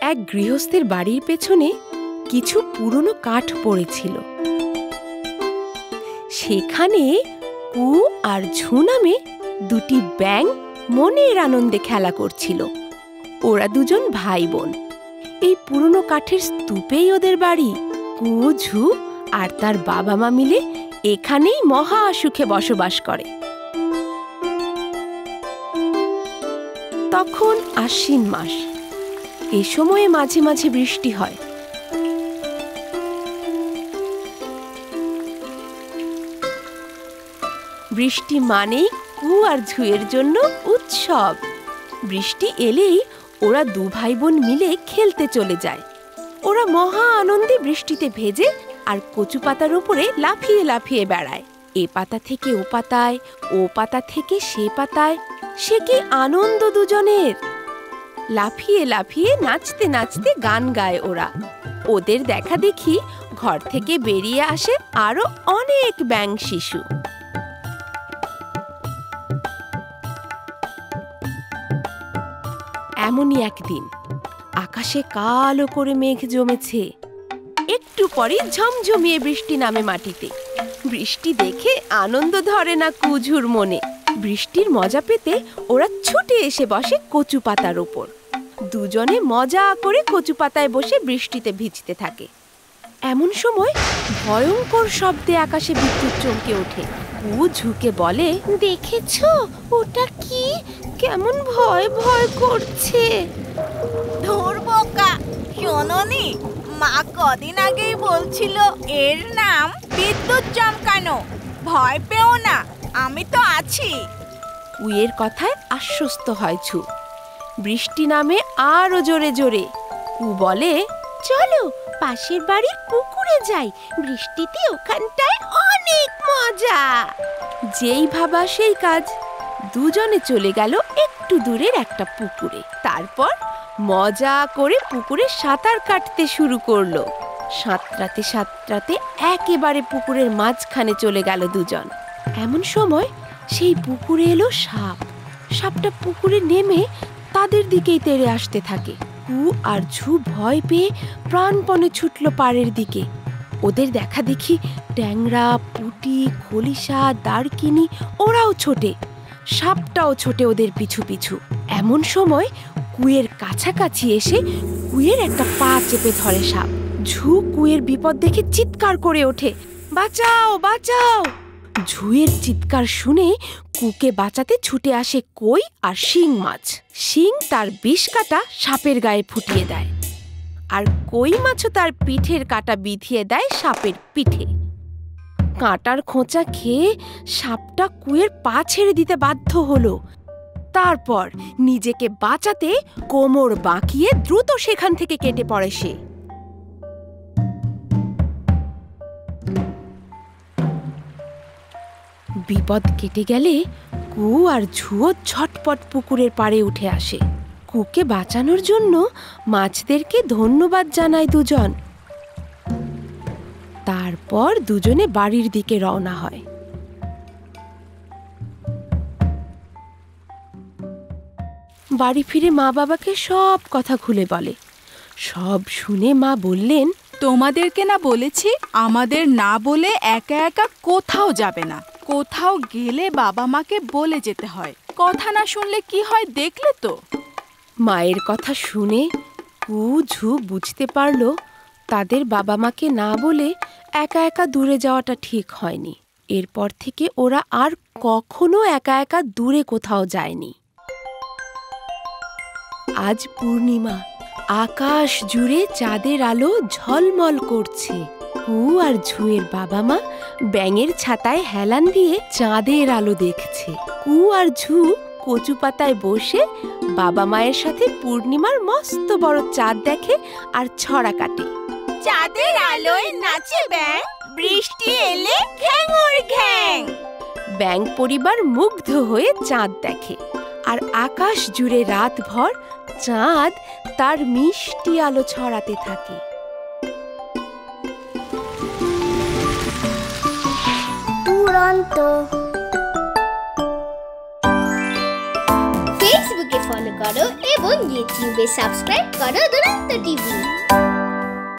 এক গৃহস্থের বাড়ির পেছনে কিছু পুরনো কাঠ পড়েছিল। সেখানে কু আর ঝু নামে দুটি ব্যাঙ মনের আনন্দে খেলা করছিল। ওরা দুজন ভাই বোন। এই পুরনো কাঠের স্তূপেই ওদের বাড়ি। কু, ঝু আর তার বাবা মা মিলে এখানেই মহা সুখে বসবাস করে। তখন আশ্বিন মাস। এ সময়ে মাঝে মাঝে বৃষ্টি হয়। বৃষ্টি মানেই কু আর ঝুয়ের জন্য উৎসব। বৃষ্টি এলেই ওরা দু ভাই বোন মিলে খেলতে চলে যায়। ওরা মহা আনন্দে বৃষ্টিতে ভেজে আর কচু পাতার উপরে লাফিয়ে লাফিয়ে বেড়ায়। এ পাতা থেকে ও পাতায়, ও পাতা থেকে সে পাতায়। সে কি আনন্দ দুজনের! লাফিয়ে লাফিয়ে নাচতে নাচতে গান গায় ওরা। ওদের দেখা দেখি ঘর থেকে বেরিয়ে আসে আরো অনেক ব্যাঙ শিশু। এমনই একদিন আকাশে কালো করে মেঘ জমেছে। একটু পরে ঝমঝমিয়ে বৃষ্টি নামে মাটিতে। বৃষ্টি দেখে আনন্দ ধরে না কুঝুর মনে। বৃষ্টির মজা পেতে ওরা ছুটে এসে বসে কচু পাতার ওপর। দুজনে মজা করে কচু পাতায় বসে বৃষ্টিতে ভিজতে থাকে। এমন সময় ভয়ঙ্কর শব্দে আকাশে বিদ্যুৎ চমকে ওঠে। কু ঝুঁকে বলে, দেখেছো ওটা কি? কেমন ভয় ভয় করছে। ধুর বোকা, শোনোনি? মা কদিন আগেই বলছিল এর নাম বিদ্যুৎ চমকানো। ভয় পেও না, আমি তো আছি। কুয়ের কথায় আশ্বস্ত হয় ঝু। বৃষ্টি নামে আরো জোরে জোরে। কু বলে, চলো পাশের বাড়ির পুকুরে যাই, বৃষ্টিতে ওখানটায় অনেক মজা। যেই ভাবা সেই কাজ। দুজনে চলে গেল একটু দূরের একটা পুকুরে। তারপর মজা করে পুকুরে সাঁতার কাটতে শুরু করলো। সাঁতরাতে সাঁতরাতে একেবারে পুকুরের মাঝখানে চলে গেল দুজন। এমন সময় সেই পুকুরে এলো সাপ। সাপটা পুকুরে নেমে তাদের দিকেই তেড়ে আসতে থাকে। কু আর ঝু ভয় পেয়ে প্রাণপণে ছুটল পাড়ের দিকে। ওদের দেখা দেখি ট্যাংরা, পুঁটি, খলিশা, দারকিনি ওরাও ছোটে। সাপটাও ছোটে ওদের পিছু পিছু। এমন সময় কুয়ের কাছাকাছি এসে কুয়ের একটা পা চেপে ধরে সাপ। ঝু কুয়ের বিপদ দেখে চিৎকার করে ওঠে, বাঁচাও বাঁচাও। ঝুয়ের চিৎকার শুনে কুকে বাঁচাতে ছুটে আসে কই আর শিং মাছ। শিং তার বিষ কাটা সাপের গায়ে ফুটিয়ে দেয়, আর কই মাছও তার পিঠের কাটা বিধিয়ে দেয় সাপের পিঠে। কাঁটার খোঁচা খেয়ে সাপটা কুয়ের পা ছেড়ে দিতে বাধ্য হলো। তারপর নিজেকে বাঁচাতে কোমর বাঁকিয়ে দ্রুত সেখান থেকে কেটে পড়ে সে। বিপদ কেটে গেলে কু আর ঝুও ঝটপট পুকুরের পাড়ে উঠে আসে। কুকে বাঁচানোর জন্য মাছদেরকে ধন্যবাদ জানায় দুজন। তারপর দুজনে বাড়ির দিকে রওনা হয়। বাড়ি ফিরে মা বাবাকে সব কথা খুলে বলে। সব শুনে মা বললেন, তোমাদেরকে না বলেছি আমাদের না বলে একা একা কোথাও যাবে না। কোথাও গেলে বাবা মাকে বলে যেতে হয়। কথা না শুনলে কি হয় দেখলে তো। মায়ের কথা শুনে কু ঝু বুঝতে পারল তাদের বাবা মাকে না বলে একা একা দূরে যাওয়াটা ঠিক হয়নি। এরপর থেকে ওরা আর কখনো একা একা দূরে কোথাও যায়নি। আজ পূর্ণিমা, আকাশ জুড়ে চাঁদের আলো ঝলমল করছে। কু আর ঝুয়ের বাবা মা ব্যাঙের ছাতায় হেলান দিয়ে চাঁদের আলো দেখছে। কু আর ঝু কচু পাতায় বসে বাবা মায়ের সাথে পূর্ণিমার মস্ত বড় চাঁদ দেখে আর ছড়া কাটে। চাঁদের আলোয় নাচে ব্যাঙ, বৃষ্টি এলে ঘ্যাঙর ঘ্যাং। ব্যাঙ পরিবার মুগ্ধ হয়ে চাঁদ দেখে, আর আকাশ জুড়ে রাতভর চাঁদ তার মিষ্টি আলো ছড়াতে থাকে। ফেসবুকে ফলো করো এবং ইউটিউবে সাবস্ক্রাইব করো দুরন্ত টিভি।